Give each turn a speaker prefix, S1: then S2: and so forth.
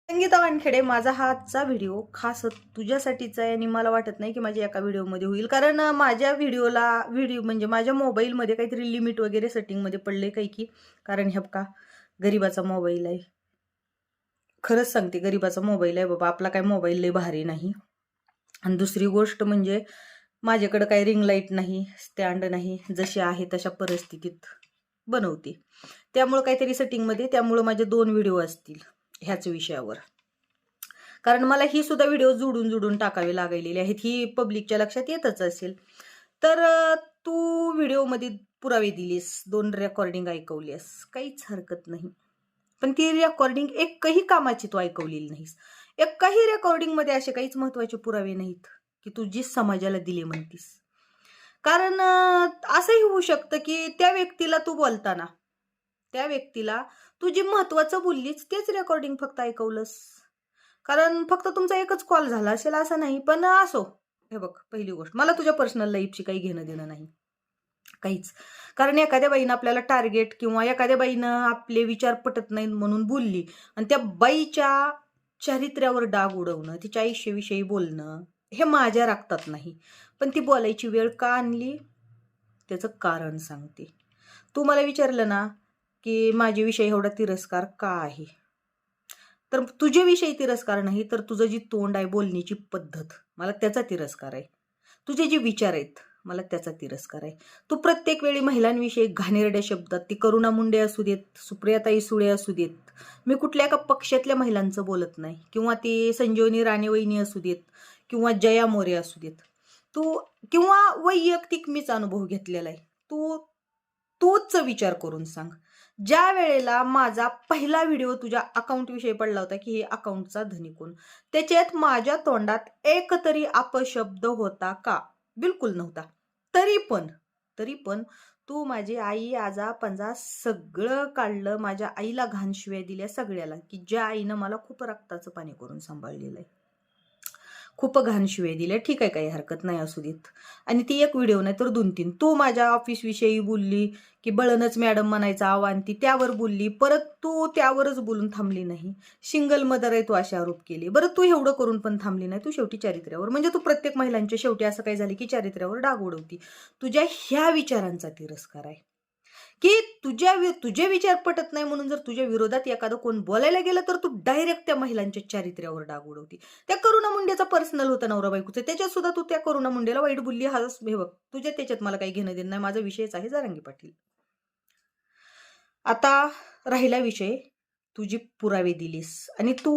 S1: संगीता वानखेडे, माझा हा आजचा व्हिडिओ खास तुझ्यासाठीचा आहे आणि मला वाटत नाही की माझ्या एका व्हिडिओमध्ये होईल. कारण माझ्या व्हिडिओ म्हणजे माझ्या मोबाईलमध्ये काहीतरी लिमिट वगैरे सेटिंगमध्ये पडले काही की. कारण हे बघा, गरीबाचा मोबाईल आहे. खरंच सांगते, गरीबाचा मोबाईल आहे बाबा. आपला काय मोबाईल लय भारी नाही. आणि दुसरी गोष्ट म्हणजे माझ्याकडे काही रिंग लाईट नाही, स्टँड नाही. जशी आहे तशा परिस्थितीत बनवते. त्यामुळे काहीतरी सेटिंगमध्ये, त्यामुळे माझे 2 व्हिडिओ असतील ह्याच विषयावर. कारण मला ही सुद्धा व्हिडिओ जोडून टाकावे लागलेले आहेत. ही पब्लिकच्या लक्षात येतच असेल. तर तू व्हिडिओमध्ये पुरावे दिलीस, 2 रेकॉर्डिंग ऐकवलीस, काहीच हरकत नाही. पण ती रेकॉर्डिंग एकही कामाची तू ऐकवलेली नाहीस. एकाही रेकॉर्डिंगमध्ये असे काहीच महत्वाचे पुरावे नाहीत की तू जी समाजाला दिले म्हणतीस. कारण असंही होऊ शकतं की त्या व्यक्तीला तू बोलताना, त्या व्यक्तीला तू जी महत्वाचं बोललीस तेच रेकॉर्डिंग फक्त ऐकवलंस. कारण फक्त तुमचा एकच कॉल झाला असेल असं नाही. पण असो, हे बघ, पहिली गोष्ट, मला तुझ्या पर्सनल लाईफशी काही घेणं देणं नाही, काहीच. कारण एखाद्या बाईनं आपल्याला टार्गेट किंवा एखाद्या बाईनं आपले विचार पटत नाहीत म्हणून बोलली आणि त्या बाईच्या चारित्र्यावर डाग उडवणं, तिच्या आयुष्याविषयी बोलणं, हे माझ्या रक्तात नाही. पण ती बोलायची वेळ का आणली त्याचं कारण सांगते. तू मला विचारलं ना की माझ्याविषयी एवढा तिरस्कार का आहे, तर तुझ्याविषयी तिरस्कार नाही, तर तुझं जी तोंड आहे, बोलण्याची पद्धत, मला त्याचा तिरस्कार आहे. तुझे जे विचार आहेत, मला त्याचा तिरस्कार आहे. तू प्रत्येक वेळी महिलांविषयी घाणेरड्या शब्दात, ती करुणा मुंडे असू देत, सुप्रियाताई सुळे असू देत, मी कुठल्या एका पक्षातल्या महिलांचं बोलत नाही, किंवा ती संजीवनी राणेवहिनी असू देत, किंवा जया मोरे असू देत, तू, किंवा वैयक्तिक मीच अनुभव घेतलेला आहे. तूच विचार करून सांग. ज्या वेळेला माझा पहिला व्हिडिओ तुझ्या अकाउंट विषयी पडला होता की हे अकाउंटचा धनी कोण, त्याच्यात माझ्या तोंडात एक तरी अपशब्द होता का? बिलकुल नव्हता. तरी पण तू माझी आई, आजा पंजा सगळं काढलं. माझ्या आईला घाण शिव्या दिल्या सगळ्याला, की ज्या आईनं मला खूप रक्ताचं पाणी करून सांभाळलेलं आहे. खूप घाण शिव्या दिल्या, ठीक आहे, काही हरकत नाही, असू देत. आणि ती एक व्हिडिओ नाही तर 2-3. तू माझ्या ऑफिस विषयी बोलली की बळणच मॅडम म्हणायचं आव्हान, ती त्यावर बोलली. परत तू त्यावरच बोलून थांबली नाही. सिंगल मदर आहे तू असे आरोप केले. बरं, तू एवढं करून पण थांबली नाही. तू शेवटी चारित्र्यावर, म्हणजे तू प्रत्येक महिलांच्या शेवटी असं काही झालं की चारित्र्यावर डाग उडवती. तुझ्या ह्या विचारांचा तिरस्कार आहे की तुझे विचार पटत नाही म्हणून जर तुझ्या विरोधात एखादं कोण बोलायला गेलं तर तू डायरेक्ट त्या महिलांच्या चारित्र्यावर डाग उडवती. त्या करुणा मुंडेचा पर्सनल होता नवरा बायकोचं, त्याच्यात सुद्धा तू त्या करुणा मुंडेला वाईट बोलली. हा हे बघ, तुझ्या त्याच्यात मला काही घेणं देणं नाही. माझा विषयच आहे जरांगे पाटील. आता राहिला विषय, तुझी पुरावे दिलीस आणि तू